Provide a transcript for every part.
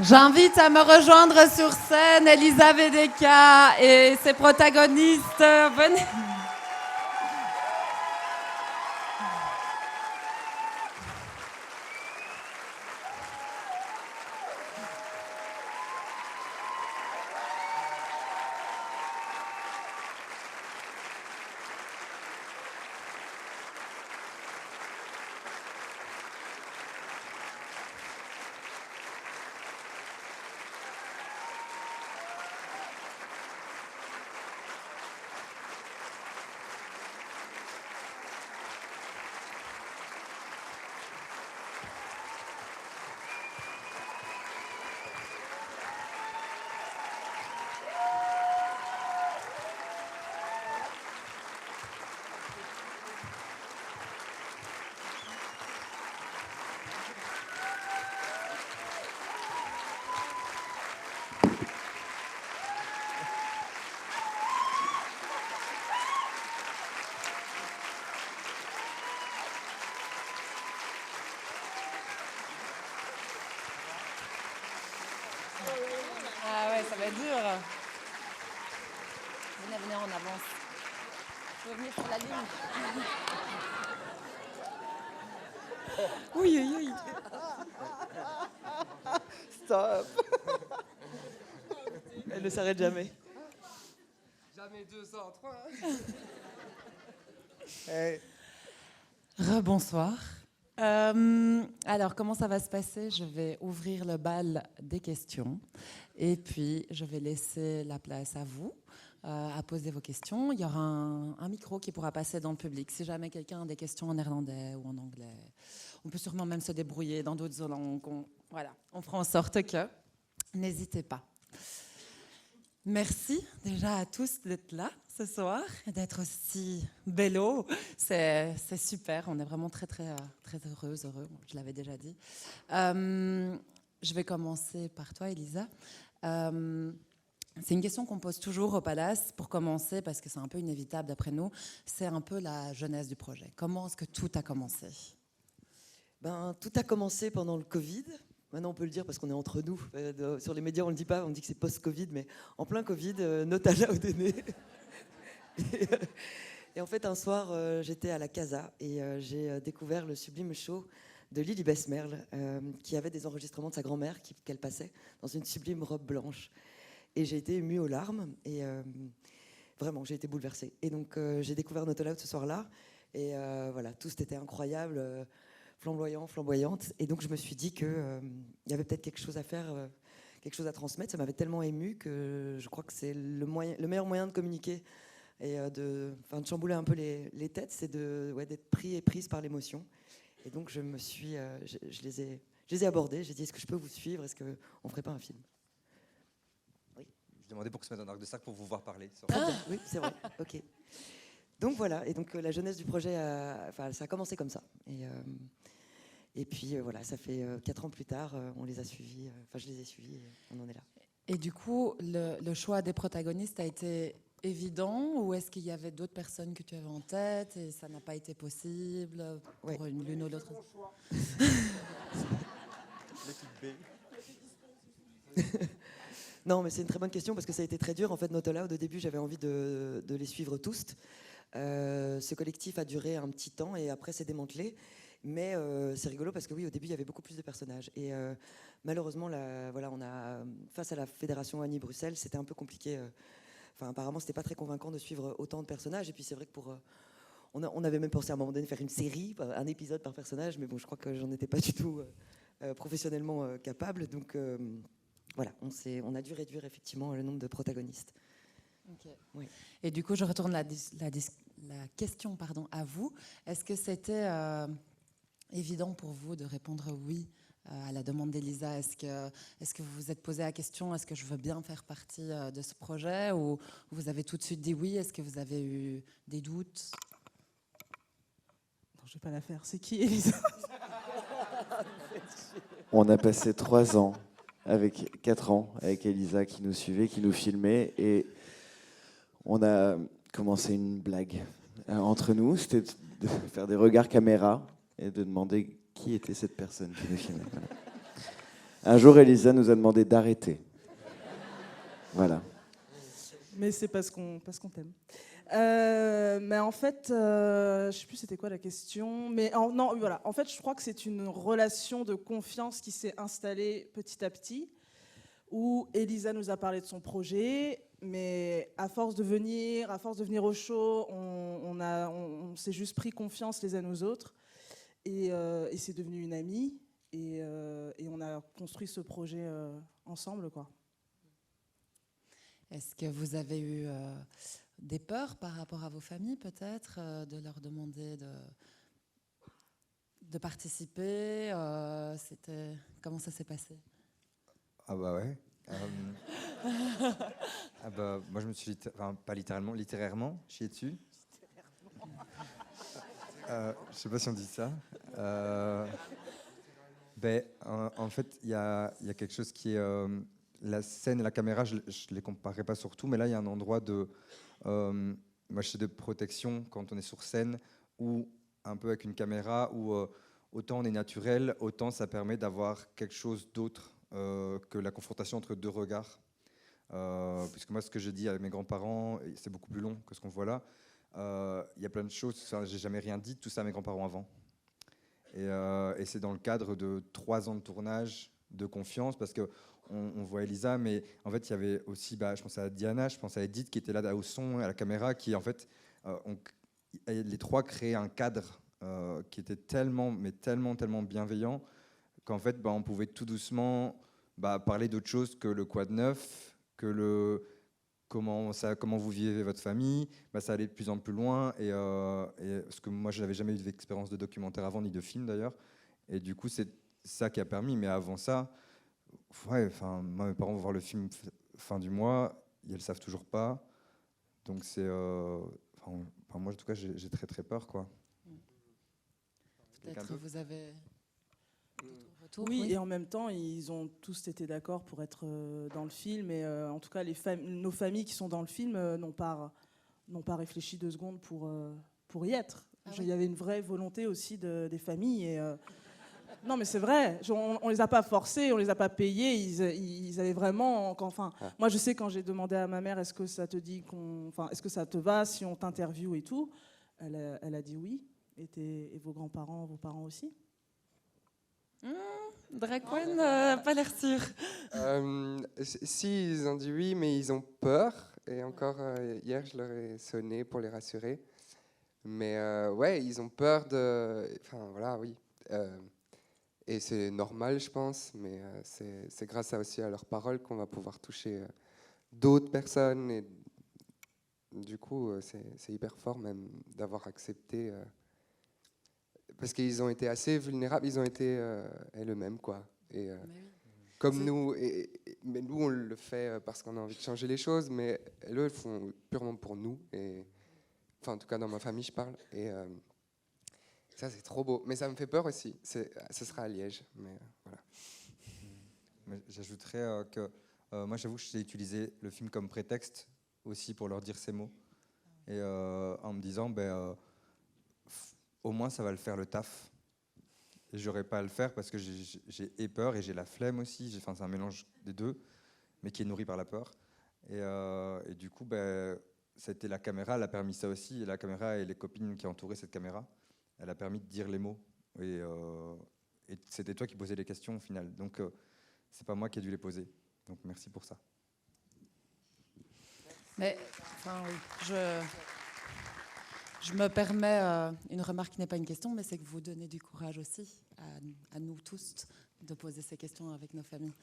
J'invite à me rejoindre sur scène Elisa Vedeka et ses protagonistes. Venez. Ah ouais, ça va être dur. Venez, venez, on avance. Je veux venir sur la ligne. Oui, oui, oui. Stop. Elle ne s'arrête jamais. Jamais 203. Hey. Rebonsoir. Alors, comment ça va se passer? Je vais ouvrir le bal des questions et puis je vais laisser la place à vous à poser vos questions. Il y aura un micro qui pourra passer dans le public. Si jamais quelqu'un a des questions en néerlandais ou en anglais, on peut sûrement même se débrouiller dans d'autres langues. Voilà, on fera en sorte que. N'hésitez pas. Merci déjà à tous d'être là ce soir et d'être aussi bello. C'est super, on est vraiment très heureux. Je l'avais déjà dit. Je vais commencer par toi, Elisa. C'est une question qu'on pose toujours au Palace pour commencer, parce que c'est un peu inévitable d'après nous. C'est un peu la genèse du projet. Comment est-ce que tout a commencé? Tout a commencé pendant le Covid. Maintenant, on peut le dire parce qu'on est entre nous. Sur les médias, on ne le dit pas, on dit que c'est post-Covid, mais en plein Covid, Notala Odené. Et en fait, un soir, j'étais à la Casa et j'ai découvert le sublime show de Lily Besmerle, qui avait des enregistrements de sa grand-mère qu'elle passait dans une sublime robe blanche. Et j'ai été émue aux larmes et vraiment, j'ai été bouleversée. Et donc, j'ai découvert Notala ce soir-là et voilà, tout c'était incroyable. Flamboyante. Et donc, je me suis dit qu'il y avait peut-être quelque chose à faire, quelque chose à transmettre. Ça m'avait tellement émue que je crois que c'est le meilleur moyen de communiquer et de chambouler un peu les têtes, c'est d'être pris et prise par l'émotion. Et donc, je les ai abordés. J'ai dit, est-ce que je peux vous suivre? Est-ce qu'on ne ferait pas un film? Oui. Je demandais pour que se mette un arc de sac pour vous voir parler. Oui, c'est vrai. Ok. Donc voilà. Et donc, la jeunesse du projet, ça a commencé comme ça. Et puis voilà, ça fait 4 ans plus tard, on les a suivis. Je les ai suivis et on en est là. Et du coup, le choix des protagonistes a été évident, ou est-ce qu'il y avait d'autres personnes que tu avais en tête et ça n'a pas été possible pour l'une ou l'autre? Non, mais c'est une très bonne question parce que ça a été très dur. En fait, Notala, au début, j'avais envie de les suivre tous. Ce collectif a duré un petit temps et après s'est démantelé. Mais c'est rigolo parce que oui, au début, il y avait beaucoup plus de personnages. Et malheureusement, on a, face à la Fédération Wallonie-Bruxelles, c'était un peu compliqué. Apparemment, c'était pas très convaincant de suivre autant de personnages. Et puis c'est vrai que on avait même pensé à un moment donné faire une série, un épisode par personnage. Mais bon, je crois que j'en étais pas du tout professionnellement capable. Donc voilà, on a dû réduire effectivement le nombre de protagonistes. Okay. Oui. Et du coup, je retourne la question à vous. Est-ce que c'était évident pour vous de répondre oui à la demande d'Elisa? Est-ce que vous vous êtes posé la question, est-ce que je veux bien faire partie de ce projet, ou vous avez tout de suite dit oui? Est-ce que vous avez eu des doutes? Non, je ne vais pas la faire. C'est qui, Elisa? On a passé 3 ans, 4 ans, avec Elisa qui nous suivait, qui nous filmait, et on a commencé une blague entre nous. C'était de faire des regards caméra et de demander qui était cette personne qui nous filmait. Voilà. Un jour, Elisa nous a demandé d'arrêter. Voilà. Mais c'est parce qu'on t'aime. Mais en fait, je sais plus c'était quoi la question. Mais non, voilà. En fait, je crois que c'est une relation de confiance qui s'est installée petit à petit, où Elisa nous a parlé de son projet, mais à force de venir au show, on s'est juste pris confiance les uns aux autres, et c'est devenu une amie, et on a construit ce projet ensemble, quoi. Est-ce que vous avez eu des peurs par rapport à vos familles, peut-être, de leur demander de participer comment ça s'est passé? Ah bah ouais. Ah bah, moi, je me suis, pas littéralement, littérairement chié dessus. Je sais pas si on dit ça. En fait, il y a quelque chose qui est... la scène et la caméra, je ne les comparerai pas sur tout, mais là, il y a un endroit de... moi, je sais de protection quand on est sur scène, ou un peu avec une caméra, où autant on est naturel, autant ça permet d'avoir quelque chose d'autre que la confrontation entre deux regards. Puisque moi, ce que j'ai dit à mes grands-parents, c'est beaucoup plus long que ce qu'on voit là. Il y a plein de choses, j'ai jamais rien dit, tout ça à mes grands-parents avant. Et c'est dans le cadre de 3 ans de tournage, de confiance, parce que on voit Elisa, mais en fait, il y avait aussi, je pense à Diana, je pense à Edith, qui était là au son, à la caméra, qui en fait, les 3 créaient un cadre qui était tellement bienveillant, qu'en fait, on pouvait tout doucement parler d'autre chose que le quoi de neuf, que comment vous vivez votre famille. Ça allait de plus en plus loin, et parce que moi, je n'avais jamais eu d'expérience de documentaire avant, ni de film d'ailleurs, et du coup, c'est ça qui a permis. Mais avant ça, ouais, moi, mes parents vont voir le film fin du mois, ils le savent toujours pas, donc c'est moi, en tout cas, j'ai très très peur, quoi. Peut-être vous avez d'autres retours? Oui, et en même temps, ils ont tous été d'accord pour être dans le film. Et en tout cas, nos familles qui sont dans le film n'ont pas réfléchi 2 secondes pour y être. Il y avait une vraie volonté aussi des familles. Et, non, mais c'est vrai. On les a pas forcés, on les a pas payés. Ils avaient vraiment. Moi, je sais quand j'ai demandé à ma mère, est-ce que ça te dit est-ce que ça te va si on t'interviewe et tout, elle a dit oui. Et vos grands-parents, vos parents aussi? Drag Queen, pas l'air sûr. Si, ils ont dit oui, mais ils ont peur. Et encore hier, je leur ai sonné pour les rassurer. Mais ouais, ils ont peur de... Enfin, voilà, oui. Et c'est normal, je pense. Mais c'est grâce aussi à leurs paroles qu'on va pouvoir toucher d'autres personnes. Et du coup, c'est hyper fort même d'avoir accepté... parce qu'ils ont été assez vulnérables, ils ont été eux-mêmes, quoi. Et comme nous, mais nous on le fait parce qu'on a envie de changer les choses, mais eux ils le font purement pour nous. Et enfin, en tout cas dans ma famille, je parle. Et ça, c'est trop beau. Mais ça me fait peur aussi. Ce sera à Liège, mais voilà. Mais j'ajouterais que moi, j'avoue que j'ai utilisé le film comme prétexte aussi pour leur dire ces mots, et en me disant, au moins ça va le faire le taf. Et j'aurais pas à le faire parce que j'ai peur et j'ai la flemme aussi. C'est un mélange des deux, mais qui est nourri par la peur. Et du coup, c'était la caméra, elle a permis ça aussi. Et la caméra et les copines qui entouraient cette caméra, elle a permis de dire les mots. Et c'était toi qui posais les questions au final. Donc, c'est pas moi qui ai dû les poser. Donc, merci pour ça. Mais, oui, je me permets une remarque qui n'est pas une question, mais c'est que vous donnez du courage aussi à nous tous de poser ces questions avec nos familles.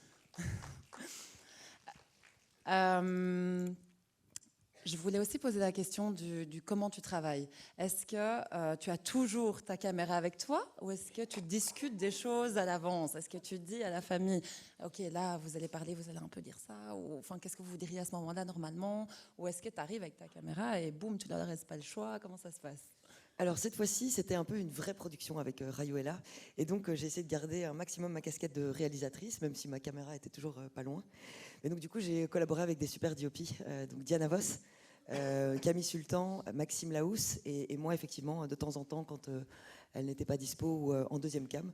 Je voulais aussi poser la question du comment tu travailles. Est-ce que tu as toujours ta caméra avec toi, ou est-ce que tu discutes des choses à l'avance? Est-ce que tu dis à la famille, ok, là, vous allez parler, vous allez un peu dire ça, ou qu'est-ce que vous diriez à ce moment-là normalement? Ou est-ce que tu arrives avec ta caméra et boum, tu ne leur laisses pas le choix? Comment ça se passe? Alors cette fois-ci, c'était un peu une vraie production avec Rayuela. Et donc j'ai essayé de garder un maximum ma casquette de réalisatrice, même si ma caméra était toujours pas loin. Et donc du coup, j'ai collaboré avec des super DOP, donc Diana Voss, Camille Sultan, Maxime Laousse et moi, effectivement, de temps en temps, quand elle n'était pas dispo ou en deuxième cam.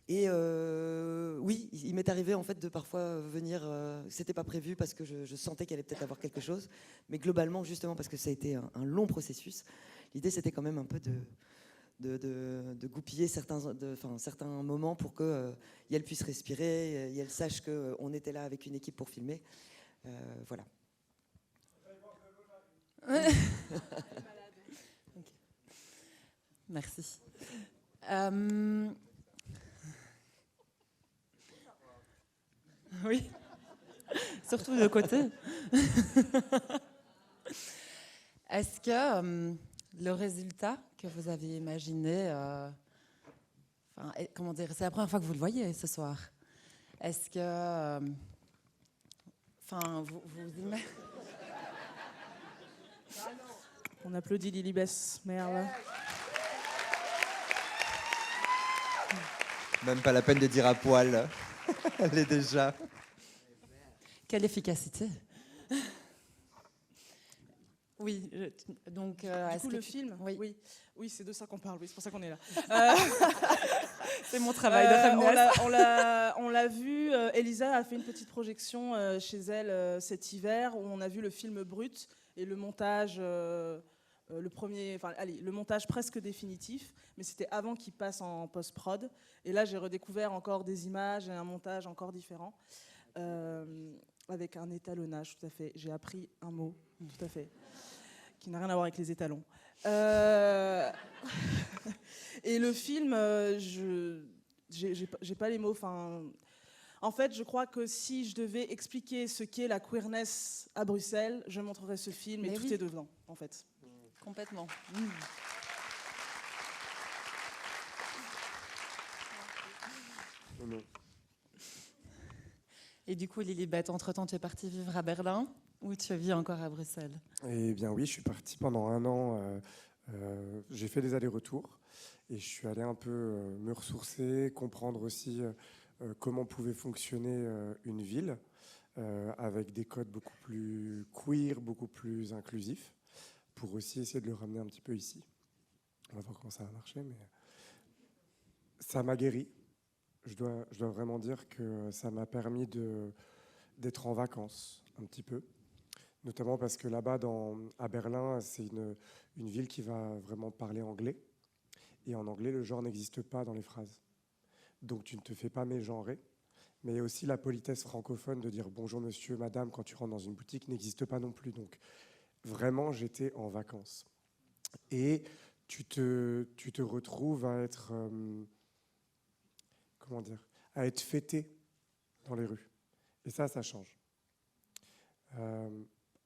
Et oui, il m'est arrivé en fait de parfois venir. C'était pas prévu parce que je sentais qu'il allait peut-être avoir quelque chose, mais globalement, justement parce que ça a été un long processus, l'idée c'était quand même un peu de goupiller certains moments pour que Yael puisse respirer, Yael sache qu'on était là avec une équipe pour filmer. Voilà. Okay. Merci. Oui, surtout de côté. Est-ce que le résultat que vous aviez imaginé, comment dire, c'est la première fois que vous le voyez ce soir. Est-ce que, vous imaginez... On applaudit Lily Besmerle. Même pas la peine de dire à poil. Elle est déjà. Quelle efficacité. Oui, donc... Du coup, le film, oui. Oui, c'est de ça qu'on parle, oui, c'est pour ça qu'on est là. C'est mon travail de ramener on l'a vu, Elisa a fait une petite projection chez elle cet hiver, où on a vu le film brut et le montage, le montage presque définitif, mais c'était avant qu'il passe en post-prod. Et là, j'ai redécouvert encore des images et un montage encore différent, avec un étalonnage, tout à fait. J'ai appris un mot, tout à fait, qui n'a rien à voir avec les étalons. Et le film, j'ai pas les mots. En fait, je crois que si je devais expliquer ce qu'est la queerness à Bruxelles, je montrerais ce film et tout est dedans, en fait. Complètement. Et du coup, Lilibet, entre-temps, tu es partie vivre à Berlin ou tu vis encore à Bruxelles? Eh bien oui, je suis parti pendant un an. J'ai fait des allers-retours et je suis allé un peu me ressourcer, comprendre aussi comment pouvait fonctionner une ville avec des codes beaucoup plus queer, beaucoup plus inclusifs, pour aussi essayer de le ramener un petit peu ici. On va voir comment ça va marcher, mais ça m'a guéri. Je dois vraiment dire que ça m'a permis d'être en vacances un petit peu. Notamment parce que là-bas, à Berlin, c'est une ville qui va vraiment parler anglais. Et en anglais, le genre n'existe pas dans les phrases. Donc tu ne te fais pas mégenrer. Mais aussi la politesse francophone de dire bonjour monsieur, madame quand tu rentres dans une boutique n'existe pas non plus. Donc vraiment, j'étais en vacances. Et tu te retrouves à être, à être fêté dans les rues. Et ça change.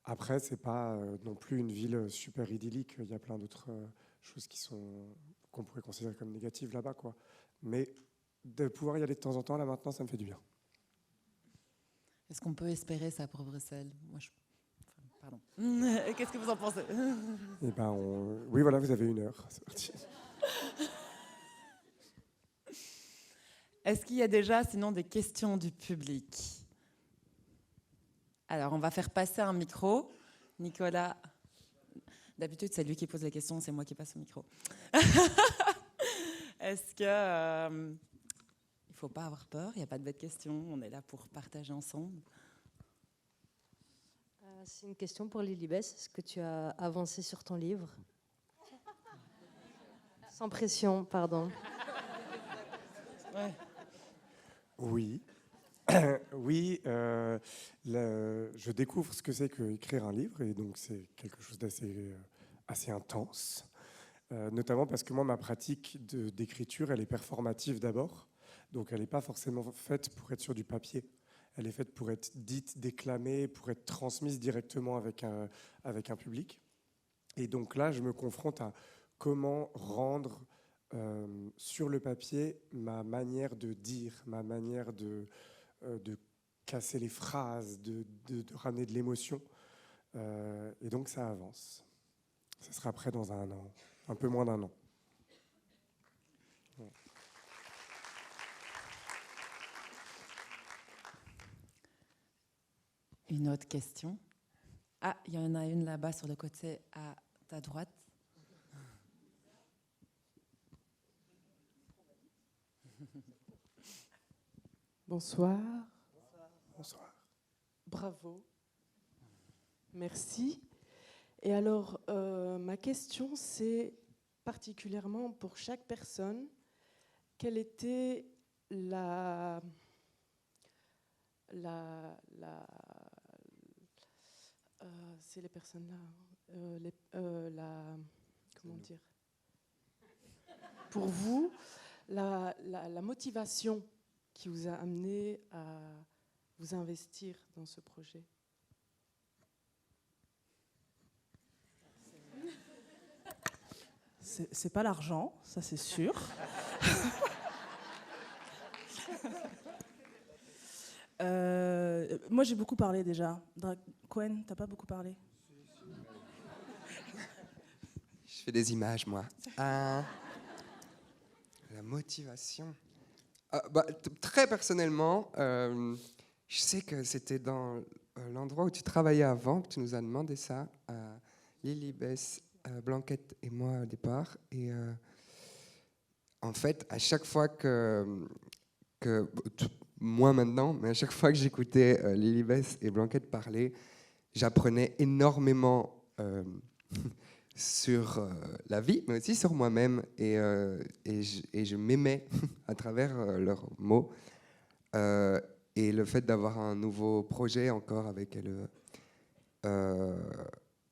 Après, c'est pas non plus une ville super idyllique. Il y a plein d'autres choses qu'on pourrait considérer comme négatives là-bas, quoi. Mais de pouvoir y aller de temps en temps, là maintenant, ça me fait du bien. Est-ce qu'on peut espérer ça pour Bruxelles? Pardon. Qu'est-ce que vous en pensez? Eh ben, oui, voilà, vous avez 1 heure. C'est parti. Est-ce qu'il y a déjà, sinon, des questions du public? Alors, on va faire passer un micro. Nicolas, d'habitude, c'est lui qui pose les questions, c'est moi qui passe au micro. Est-ce que... il ne faut pas avoir peur, il n'y a pas de bêtes questions, on est là pour partager ensemble. C'est une question pour Lilibet. Est-ce que tu as avancé sur ton livre? Sans pression, pardon. Ouais. Oui. Oui, je découvre ce que c'est qu'écrire un livre, et donc c'est quelque chose assez intense, notamment parce que moi, ma pratique d'écriture, elle est performative d'abord, donc elle n'est pas forcément faite pour être sur du papier, elle est faite pour être dite, déclamée, pour être transmise directement avec un public. Et donc là, je me confronte à comment rendre sur le papier ma manière de dire, ma manière de casser les phrases, de ramener de l'émotion. Et donc ça avance. Ça sera prêt dans 1 an, un peu moins d'1 an. Ouais. Une autre question? Ah, il y en a une là-bas sur le côté à ta droite. Bonsoir. Bonsoir. Bravo. Merci. Et alors, ma question, c'est particulièrement pour chaque personne, quelle était c'est les personnes là, comment dire, pour vous, la motivation qui vous a amené à vous investir dans ce projet? C'est pas l'argent, ça c'est sûr. Moi j'ai beaucoup parlé déjà. Cohen, t'as pas beaucoup parlé? Je fais des images, moi. La motivation. Très personnellement, je sais que c'était dans l'endroit où tu travaillais avant que tu nous as demandé ça, Lily, Bess, Blanquette et moi au départ. Et en fait, à chaque fois moi maintenant, mais à chaque fois que j'écoutais Lily, Bess et Blanquette parler, j'apprenais énormément sur la vie, mais aussi sur moi-même. Et je m'aimais à travers leurs mots. Et le fait d'avoir un nouveau projet encore avec elle,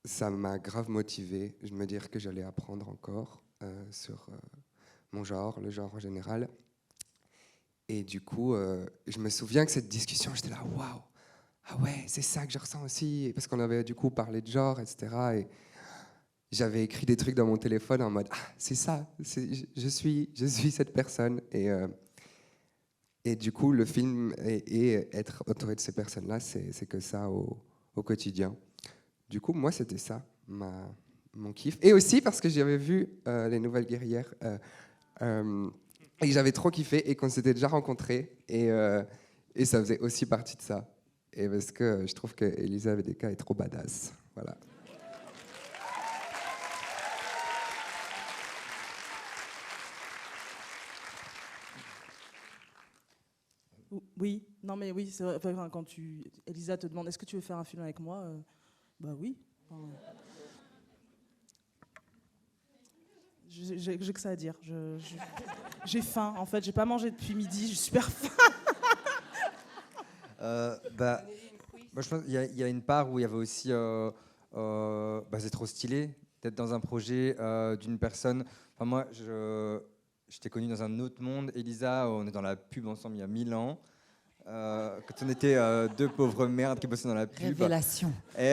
ça m'a grave motivé. Je me dire que j'allais apprendre encore sur mon genre, le genre en général. Et du coup, je me souviens que cette discussion, j'étais là, waouh, ah ouais, c'est ça que je ressens aussi. Parce qu'on avait du coup parlé de genre, etc. Et j'avais écrit des trucs dans mon téléphone en mode, ah, c'est ça, je suis cette personne. Et du coup, le film et être entouré de ces personnes-là, c'est que ça au quotidien. Du coup, moi, c'était ça, mon kiff. Et aussi parce que j'avais vu Les Nouvelles Guerrières et que j'avais trop kiffé et qu'on s'était déjà rencontrés. Et ça faisait aussi partie de ça. Et parce que je trouve que Elisa Vedeka est trop badass. Voilà. Oui, non mais oui, c'est vrai, enfin, quand Elisa te demande est-ce que tu veux faire un film avec moi, bah oui. Enfin, j'ai que ça à dire. J'ai faim, en fait, j'ai pas mangé depuis midi, j'ai super faim. Moi, je pense qu'il y a une part où il y avait aussi c'est trop stylé d'être dans un projet d'une personne. Enfin, moi, je t'ai connu dans un autre monde. Elisa, on est dans la pub ensemble il y a 1000 ans. Quand on était deux pauvres merdes qui bossaient dans la pub. Révélation. Et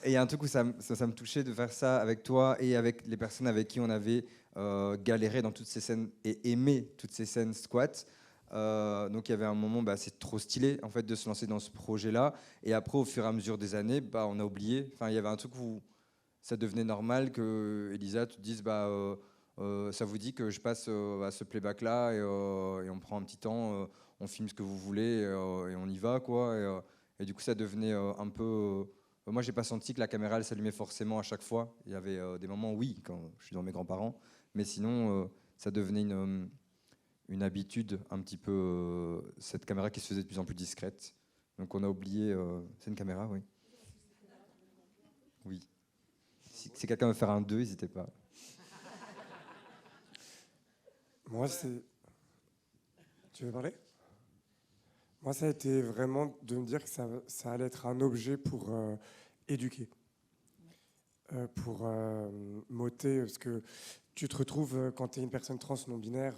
il y a un truc où ça me touchait de faire ça avec toi et avec les personnes avec qui on avait galéré dans toutes ces scènes et aimé toutes ces scènes squat. Donc il y avait un moment, c'est trop stylé en fait de se lancer dans ce projet-là. Et après, au fur et à mesure des années, on a oublié. Enfin, il y avait un truc où ça devenait normal que Elisa te dise, ça vous dit que je passe à ce playback-là et on prend un petit temps, on filme ce que vous voulez et on y va quoi. Et du coup, ça devenait un peu. Moi, j'ai pas senti que la caméra elle s'allumait forcément à chaque fois. Il y avait des moments, oui, quand je suis dans mes grands-parents, mais sinon, ça devenait une habitude, un petit peu, cette caméra qui se faisait de plus en plus discrète. Donc on a oublié... c'est une caméra, oui. Oui. Si quelqu'un veut faire un 2, n'hésitez pas. Moi, c'est... Tu veux parler ? Moi, ça a été vraiment de me dire que ça allait être un objet pour éduquer. Pour m'ôter, parce que tu te retrouves, quand tu es une personne trans non-binaire,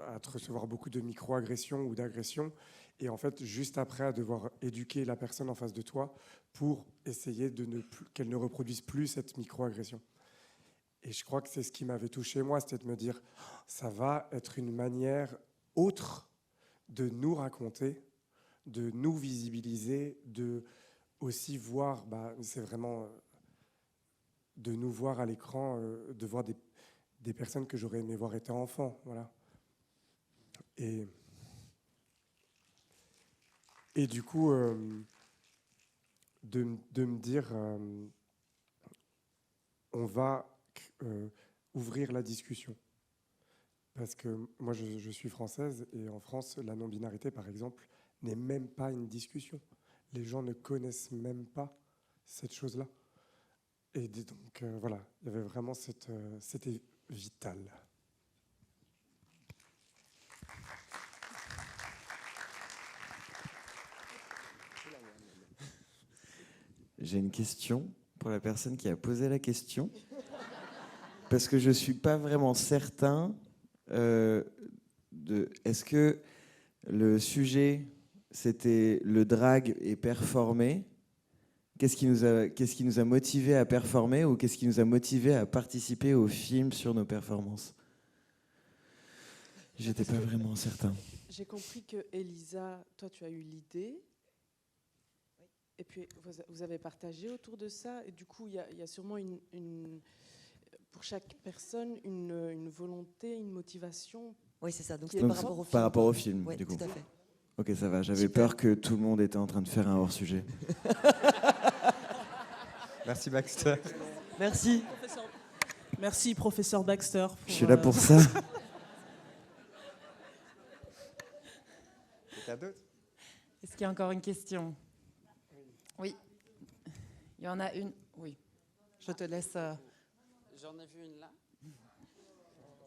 à te recevoir beaucoup de micro-agressions ou d'agressions, et en fait, juste après, à devoir éduquer la personne en face de toi pour essayer qu'elle ne reproduise plus cette micro-agression. Et je crois que c'est ce qui m'avait touché, moi, c'était de me dire, ça va être une manière autre de nous raconter, de nous visibiliser, de aussi voir, c'est vraiment... de nous voir à l'écran, de voir des personnes que j'aurais aimé voir étant enfant, voilà. Et du coup, de me dire, on va ouvrir la discussion. Parce que moi, je suis française et en France, la non-binarité, par exemple, n'est même pas une discussion. Les gens ne connaissent même pas cette chose-là. Et donc, voilà, il y avait vraiment c'était vital. J'ai une question pour la personne qui a posé la question. Parce que je ne suis pas vraiment certain est-ce que le sujet, c'était le drag et performer? Qu'est-ce qui nous a motivés à performer ou qu'est-ce qui nous a motivés à participer au film sur nos performances? J'étais pas vraiment certain. J'ai compris que Elisa, toi, tu as eu l'idée. Et puis, vous avez partagé autour de ça. Et du coup, il y a sûrement pour chaque personne une volonté, une motivation. Oui, c'est ça. Donc, Qui est c'était Donc, par rapport au film. par rapport au film, Oui, du coup. tout à fait. Ok, ça va. J'avais Super. peur que tout le monde était en train de faire un hors-sujet. Merci Baxter. Merci. Merci, professeur Baxter. Je suis là pour ça. Est-ce qu'il y a encore une question? Oui. Il y en a une. Oui. Je te laisse. J'en ai vu une là.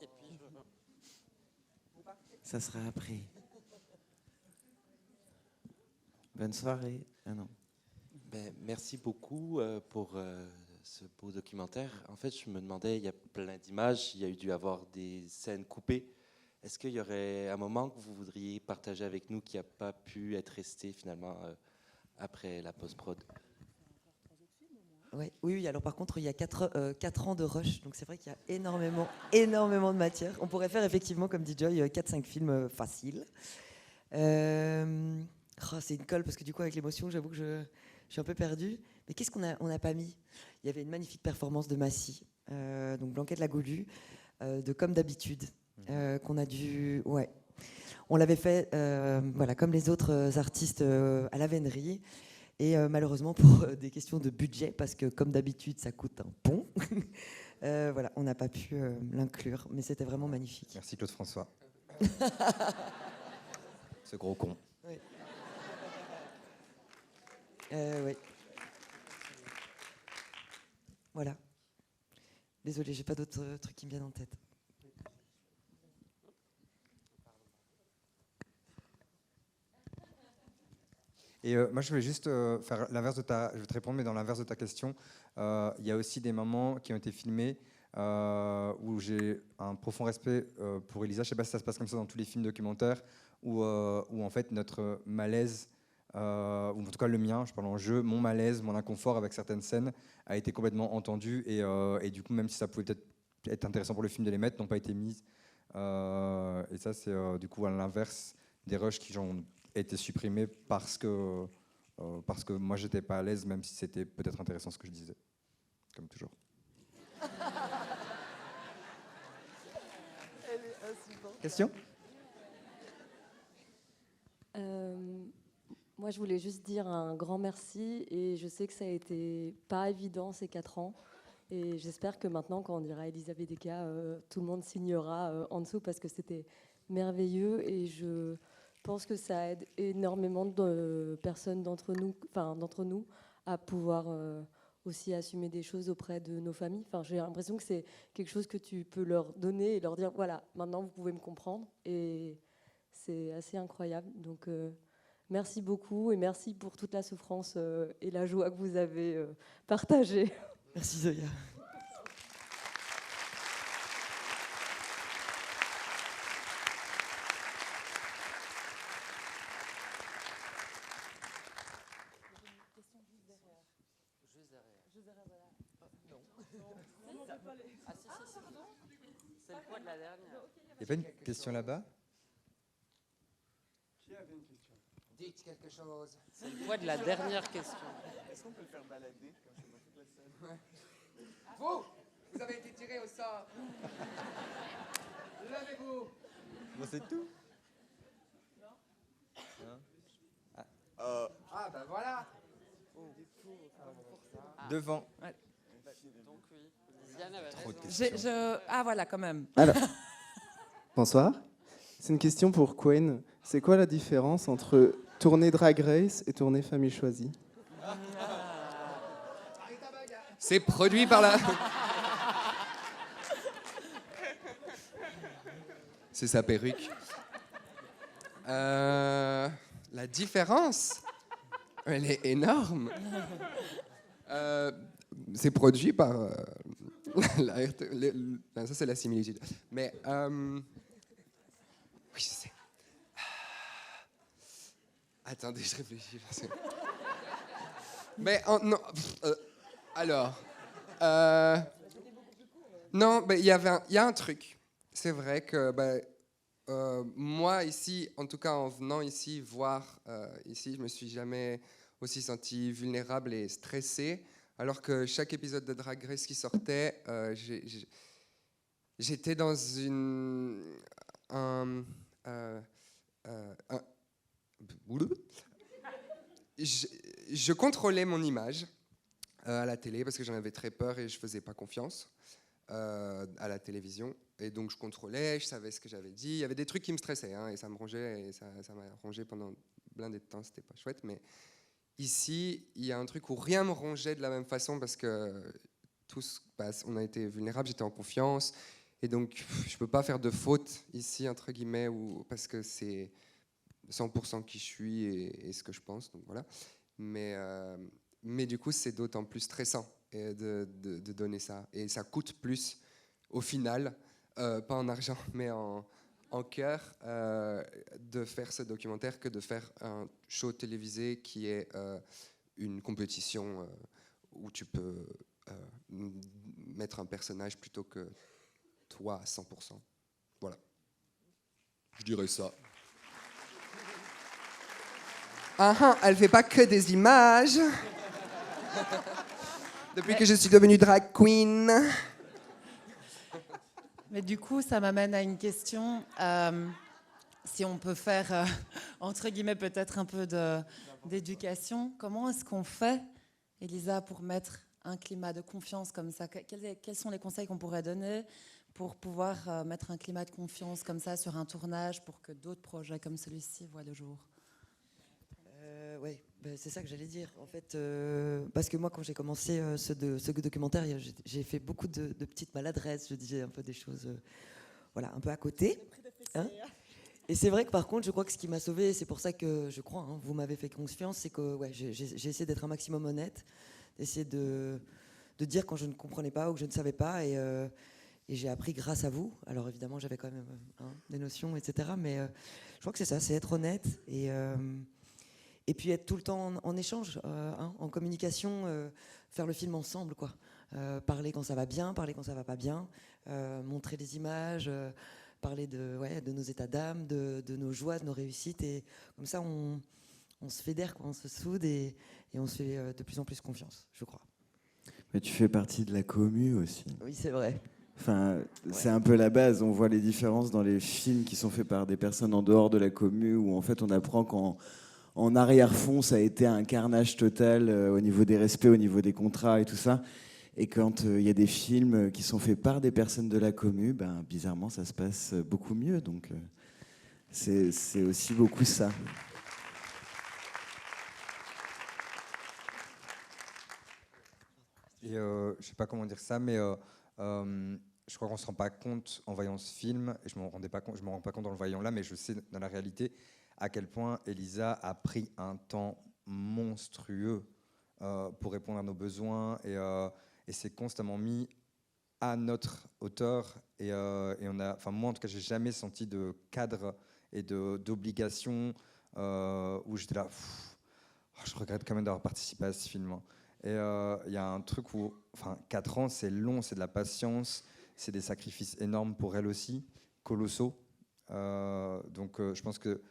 Et puis Ça sera après. Bonne soirée. Ah non. Merci beaucoup pour ce beau documentaire. En fait, je me demandais, il y a plein d'images, il y a dû avoir des scènes coupées. Est-ce qu'il y aurait un moment que vous voudriez partager avec nous qui n'a pas pu être resté finalement après la post-prod? Oui, alors par contre, il y a 4 ans de rush, donc c'est vrai qu'il y a énormément de matière. On pourrait faire effectivement, comme dit Joy, 4-5 films faciles. C'est une colle, parce que du coup, avec l'émotion, j'avoue que je suis un peu perdue. Mais qu'est-ce qu'on n'a pas mis? Il y avait une magnifique performance de Massy, donc Blanquette la Goulue, de Comme d'habitude, qu'on a dû... Ouais. On l'avait fait, voilà, comme les autres artistes à la Vénerie. Et malheureusement, pour des questions de budget, parce que comme d'habitude, ça coûte un pont, voilà, on n'a pas pu l'inclure, mais c'était vraiment magnifique. Merci Claude François. Ce gros con. Oui. Oui. Voilà. Désolée, j'ai pas d'autres trucs qui me viennent en tête. Et moi, je voulais juste faire l'inverse de ta... Je vais te répondre, mais dans l'inverse de ta question, il y a aussi des moments qui ont été filmés où j'ai un profond respect pour Elisa. Je ne sais pas si ça se passe comme ça dans tous les films documentaires, où en fait notre malaise, ou en tout cas le mien, je parle en jeu, mon malaise, mon inconfort avec certaines scènes a été complètement entendu. Et du coup, même si ça pouvait peut-être être intéressant pour le film de les mettre, n'ont pas été mises. Et ça, c'est du coup à l'inverse des rushs qui ont été supprimés parce que moi j'étais pas à l'aise, même si c'était peut-être intéressant ce que je disais, comme toujours. Question? Moi, je voulais juste dire un grand merci et je sais que ça a été pas évident ces 4 ans et j'espère que maintenant, quand on dira Elisabeth Deka, tout le monde signera en dessous parce que c'était merveilleux et je pense que ça aide énormément de personnes d'entre nous à pouvoir aussi assumer des choses auprès de nos familles. Enfin, j'ai l'impression que c'est quelque chose que tu peux leur donner et leur dire voilà, maintenant vous pouvez me comprendre et c'est assez incroyable. Donc merci beaucoup et merci pour toute la souffrance et la joie que vous avez partagée. Merci Zoya. c'est le poids de la dernière. Il n'y a pas une question là-bas? Qui avait une question? Dites quelque chose. C'est le poids de la dernière question. Est-ce qu'on peut le faire balader comme ça dans toute la scène? Vous avez été tiré au sort. Levez-vous. Bon, c'est tout? Ah ben voilà. Devant. Ouais. Donc oui, Diane avait Trop de raison. questions. Ah voilà, quand même. Alors, Bonsoir. C'est une question pour Quen. C'est quoi la différence entre tournée Drag Race et tournée Famille Choisie? C'est produit par la... C'est sa perruque. La différence, elle est énorme. C'est produit par... ça, c'est la similitude. Mais... oui, je sais. Attendez, je réfléchis. Mais... non, alors... non, il y a un truc. C'est vrai que... moi, ici, en tout cas en venant ici, voir ici, je me suis jamais aussi senti vulnérable et stressé. Alors que chaque épisode de Drag Race qui sortait, j'étais dans je contrôlais mon image à la télé parce que j'en avais très peur et je faisais pas confiance à la télévision. Et donc je contrôlais, je savais ce que j'avais dit. Il y avait des trucs qui me stressaient et ça me rongeait et ça m'a rongé pendant blindé de temps, c'était pas chouette. Mais ici, il y a un truc où rien me rongeait de la même façon parce que tous, on a été vulnérables, j'étais en confiance. Et donc je peux pas faire de faute ici, entre guillemets, parce que c'est 100% qui je suis et ce que je pense. Donc voilà. Mais du coup, c'est d'autant plus stressant de donner ça. Et ça coûte plus au final. Pas en argent, mais en cœur, de faire ce documentaire que de faire un show télévisé qui est une compétition où tu peux mettre un personnage plutôt que toi à 100%. Voilà. Je dirais ça. Elle fait pas que des images. Depuis que je suis devenue drag queen. Mais du coup, ça m'amène à une question. Si on peut faire, entre guillemets, peut-être un peu d'éducation, comment est-ce qu'on fait, Elisa, pour mettre un climat de confiance comme ça? Quels sont les conseils qu'on pourrait donner pour pouvoir mettre un climat de confiance comme ça sur un tournage pour que d'autres projets comme celui-ci voient le jour? Oui, c'est ça que j'allais dire. En fait, parce que moi, quand j'ai commencé ce documentaire, j'ai fait beaucoup de petites maladresses. Je disais un peu des choses, voilà, un peu à côté. Hein, et c'est vrai que par contre, je crois que ce qui m'a sauvée, c'est pour ça que je crois, vous m'avez fait confiance, c'est que j'ai essayé d'être un maximum honnête, d'essayer de dire quand je ne comprenais pas ou que je ne savais pas. Et j'ai appris grâce à vous. Alors évidemment, j'avais quand même des notions, etc. Mais je crois que c'est ça, c'est être honnête et puis être tout le temps en échange, en communication, faire le film ensemble, quoi. Parler quand ça va bien, parler quand ça va pas bien, montrer des images, parler de nos états d'âme, de nos joies, de nos réussites. Et comme ça, on se fédère, quoi, on se soude et on se fait de plus en plus confiance, je crois. Mais tu fais partie de la commu aussi. Oui, c'est vrai. Enfin, c'est un peu la base. On voit les différences dans les films qui sont faits par des personnes en dehors de la commu, où en fait on apprend qu'en arrière-fond, ça a été un carnage total au niveau des respects, au niveau des contrats et tout ça. Et quand il y a des films qui sont faits par des personnes de la commu, bizarrement, ça se passe beaucoup mieux. Donc, c'est aussi beaucoup ça. Et je sais pas comment dire ça, mais je crois qu'on se rend pas compte en voyant ce film, et je m'en rends pas compte en le voyant là, mais je sais dans la réalité à quel point Elisa a pris un temps monstrueux pour répondre à nos besoins, et s'est constamment mis à notre hauteur. Et moi en tout cas, j'ai jamais senti de cadre et d'obligation où j'étais là. Je regrette quand même d'avoir participé à ce film. Et il y a un truc où, 4 ans, c'est long, c'est de la patience, c'est des sacrifices énormes pour elle aussi, colossaux. Donc je pense que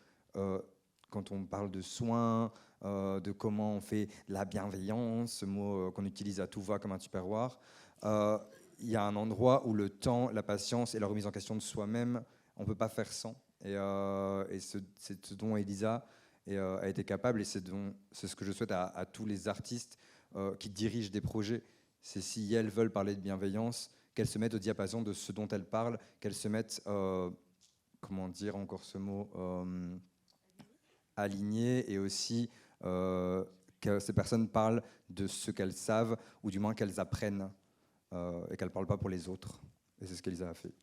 quand on parle de soins, de comment on fait la bienveillance, ce mot qu'on utilise à tout va comme un tupperware, il y a un endroit où le temps, la patience et la remise en question de soi-même, on ne peut pas faire sans. Et c'est ce dont Elisa a été capable, et c'est ce que je souhaite à tous les artistes qui dirigent des projets. C'est si elles veulent parler de bienveillance, qu'elles se mettent au diapason de ce dont elles parlent, qu'elles se mettent comment dire encore ce mot, alignées, et aussi que ces personnes parlent de ce qu'elles savent, ou du moins qu'elles apprennent, et qu'elles ne parlent pas pour les autres. Et c'est ce qu'Elisa a fait.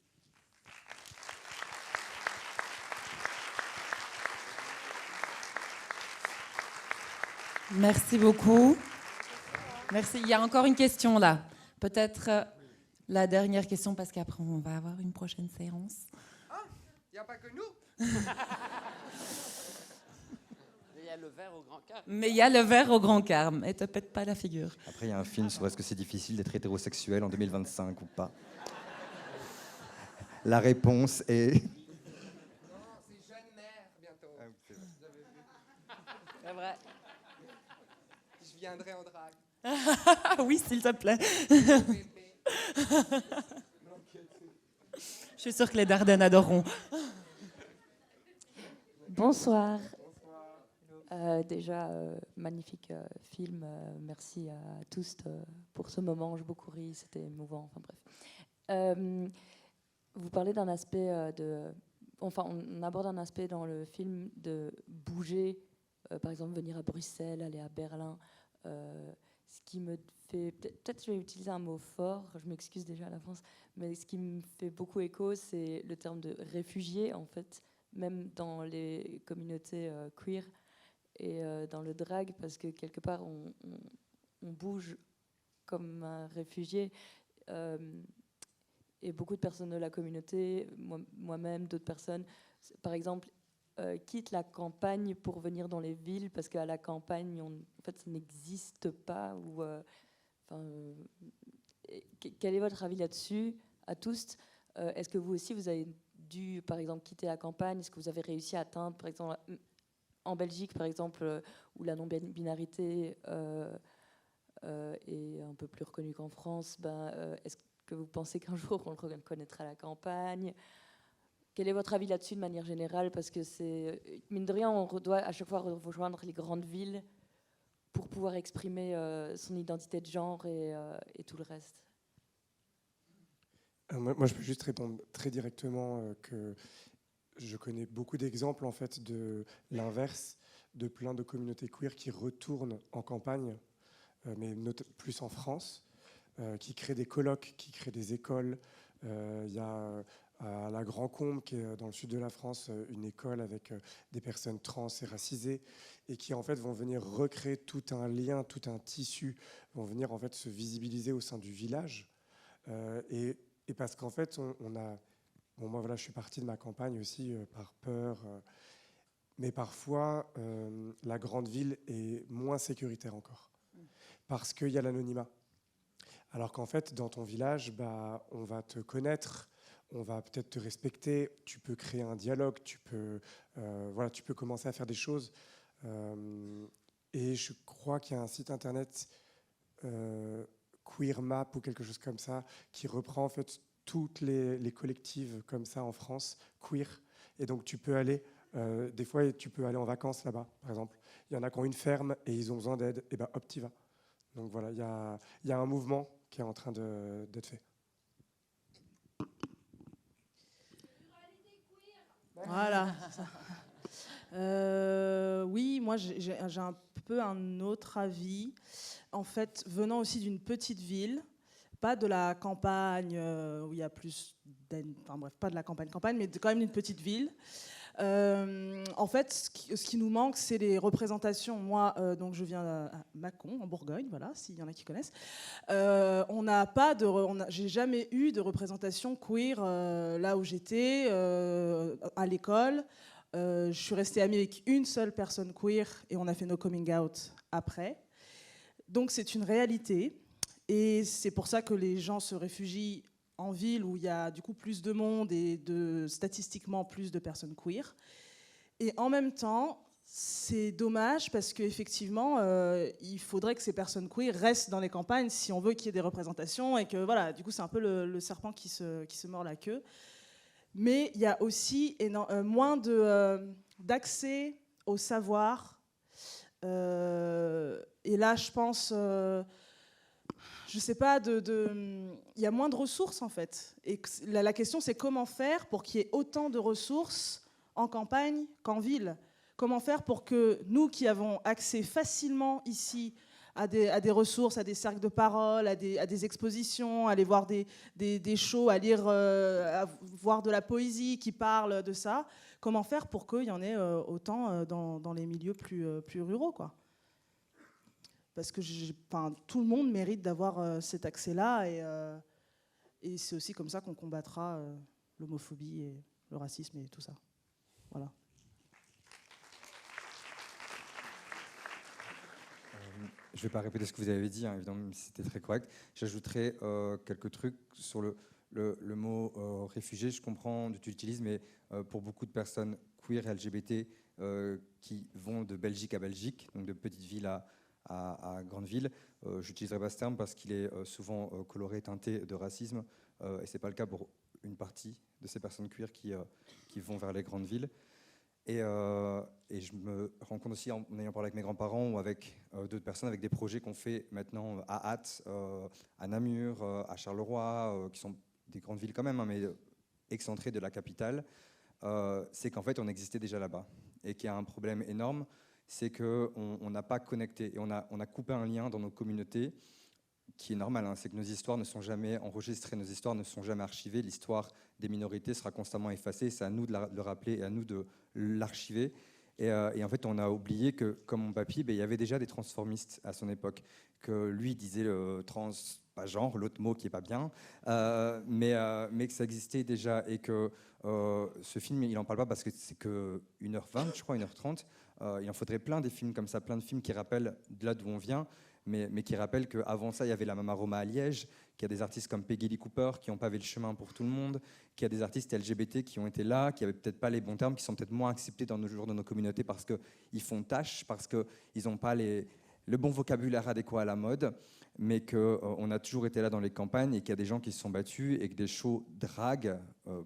Merci beaucoup. Merci. Il y a encore une question là. Peut-être la dernière question, parce qu'après, on va avoir une prochaine séance. Ah, il n'y a pas que nous. Il y a le verre au Grand Carme. Mais il y a le verre au Grand Carme. Et te pète pas la figure. Après, il y a un film sur est-ce que c'est difficile d'être hétérosexuel en 2025 ou pas. La réponse est... Non, c'est jeune mère bientôt. Ah, c'est vrai. Vous avez vu. C'est vrai. Je viendrai en drague. Oui, s'il te plaît. Je suis sûre que les Dardennes adoreront. Bonsoir. Déjà, magnifique film. Merci à tous pour ce moment. J'ai beaucoup ri, c'était émouvant. Enfin bref. Vous parlez d'un aspect Enfin, on aborde un aspect dans le film de bouger. Par exemple, venir à Bruxelles, aller à Berlin. Ce qui me fait... Peut-être je vais utiliser un mot fort, je m'excuse déjà à l'avance, mais ce qui me fait beaucoup écho, c'est le terme de réfugié, en fait, même dans les communautés queer et dans le drag, parce que quelque part, on bouge comme un réfugié. Et beaucoup de personnes de la communauté, moi-même, d'autres personnes, par exemple, quittent la campagne pour venir dans les villes, parce qu'à la campagne, en fait, ça n'existe pas. Quel est votre avis là-dessus, à tous? Est-ce que vous aussi, vous avez dû, par exemple, quitter la campagne? Est-ce que vous avez réussi à atteindre, par exemple, en Belgique, par exemple, où la non-binarité est un peu plus reconnue qu'en France, est-ce que vous pensez qu'un jour on le reconnaîtra à la campagne? Quel est votre avis là-dessus de manière générale? Parce que c'est, mine de rien, on doit à chaque fois rejoindre les grandes villes pour pouvoir exprimer son identité de genre et tout le reste. Moi, je peux juste répondre très directement que je connais beaucoup d'exemples en fait de l'inverse, de plein de communautés queer qui retournent en campagne, mais plus en France, qui créent des colloques, qui créent des écoles. Il y a à la Grand Combe, qui est dans le sud de la France, une école avec des personnes trans et racisées, et qui en fait vont venir recréer tout un lien, tout un tissu, vont venir en fait se visibiliser au sein du village. Et parce qu'en fait, on a... Bon, moi, voilà, je suis parti de ma campagne aussi par peur. Mais parfois, la grande ville est moins sécuritaire encore. Parce qu'il y a l'anonymat. Alors qu'en fait, dans ton village, on va te connaître, on va peut-être te respecter, tu peux créer un dialogue, tu peux commencer à faire des choses. Et je crois qu'il y a un site internet, Queer Map ou quelque chose comme ça, qui reprend en fait toutes les collectives comme ça en France, queer. Et donc tu peux aller, des fois tu peux aller en vacances là-bas, par exemple. Il y en a qui ont une ferme et ils ont besoin d'aide, et hop, t'y vas. Donc voilà, il y a un mouvement qui est en train d'être fait. Voilà. Oui, moi j'ai un peu un autre avis. En fait, venant aussi d'une petite ville, pas de la campagne où il y a plus... Enfin bref, pas de la campagne, mais quand même d'une petite ville. En fait, ce qui nous manque, c'est les représentations. Moi, donc je viens à Mâcon, en Bourgogne, voilà, s'il y en a qui connaissent. On n'a pas j'ai jamais eu de représentation queer là où j'étais, à l'école. Je suis restée amie avec une seule personne queer et on a fait nos coming out après. Donc c'est une réalité. Et c'est pour ça que les gens se réfugient en ville où il y a du coup plus de monde et statistiquement plus de personnes queer. Et en même temps, c'est dommage parce qu'effectivement, il faudrait que ces personnes queer restent dans les campagnes si on veut qu'il y ait des représentations et que voilà, du coup c'est un peu le serpent qui se mord la queue. Mais il y a aussi moins d'accès au savoir. Et là, je pense... je sais pas, il y a moins de ressources en fait. Et la question c'est comment faire pour qu'il y ait autant de ressources en campagne qu'en ville. Comment faire pour que nous qui avons accès facilement ici à des ressources, à des cercles de parole, à des expositions, à aller voir des shows, à lire, à voir de la poésie qui parle de ça, comment faire pour qu'il y en ait autant dans les milieux plus ruraux, quoi. Parce que tout le monde mérite d'avoir cet accès-là et c'est aussi comme ça qu'on combattra l'homophobie et le racisme et tout ça. Voilà. Je ne vais pas répéter ce que vous avez dit, hein, évidemment, c'était très correct. J'ajouterai quelques trucs sur le mot réfugié. Je comprends que tu l'utilises, mais pour beaucoup de personnes queer et LGBT qui vont de Belgique à Belgique, donc de petites villes à grandes villes, je n'utiliserai pas ce terme parce qu'il est souvent coloré, teinté de racisme, et ce n'est pas le cas pour une partie de ces personnes queer qui vont vers les grandes villes. Et je me rends compte aussi en ayant parlé avec mes grands-parents ou avec d'autres personnes, avec des projets qu'on fait maintenant à Ath, à Namur, à Charleroi, qui sont des grandes villes quand même, hein, mais excentrées de la capitale, c'est qu'en fait on existait déjà là-bas et qu'il y a un problème énorme, c'est qu'on n'a pas connecté et on a coupé un lien dans nos communautés qui est normal, hein, c'est que nos histoires ne sont jamais enregistrées, nos histoires ne sont jamais archivées, l'histoire des minorités sera constamment effacée, c'est à nous de le rappeler et à nous de l'archiver. Et en fait, on a oublié que, comme mon papy, il y avait déjà des transformistes à son époque, que lui disait trans, pas genre, l'autre mot qui est pas bien, mais que ça existait déjà et que ce film, il en parle pas parce que c'est que 1h20, je crois, 1h30. Il en faudrait plein des films comme ça, plein de films qui rappellent de là d'où on vient, mais qui rappellent qu'avant ça, il y avait la Mama Roma à Liège, qu'il y a des artistes comme Peggy Lee Cooper qui ont pavé le chemin pour tout le monde, qu'il y a des artistes LGBT qui ont été là, qui n'avaient peut-être pas les bons termes, qui sont peut-être moins acceptés dans nos jours dans nos communautés parce qu'ils font tâche, parce qu'ils n'ont pas le bon vocabulaire adéquat à la mode, mais qu'on a toujours été là dans les campagnes et qu'il y a des gens qui se sont battus et que des shows drag,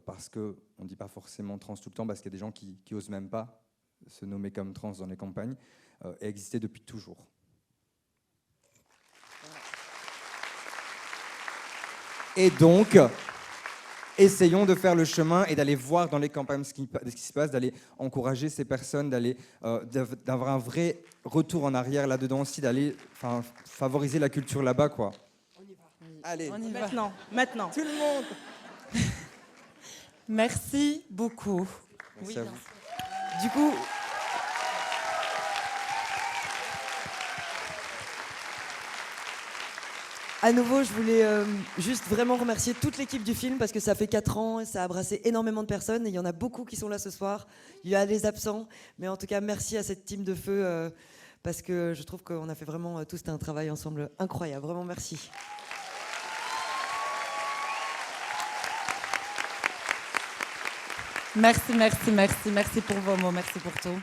parce qu'on ne dit pas forcément trans tout le temps, parce qu'il y a des gens qui n'osent même pas se nommer comme trans dans les campagnes, existaient depuis toujours. Et donc, essayons de faire le chemin et d'aller voir dans les campagnes ce qui se passe, d'aller encourager ces personnes, d'avoir un vrai retour en arrière là-dedans aussi, d'aller favoriser la culture là-bas, quoi. On y va. Allez, On y va. Maintenant. Tout le monde. Merci beaucoup. Merci à vous. Du coup, à nouveau, je voulais juste vraiment remercier toute l'équipe du film parce que ça fait 4 ans, ça a brassé énormément de personnes et il y en a beaucoup qui sont là ce soir. Il y a les absents, mais en tout cas, merci à cette team de feu parce que je trouve qu'on a fait vraiment tous un travail ensemble incroyable. Vraiment, merci. Merci pour vos mots, merci pour tout.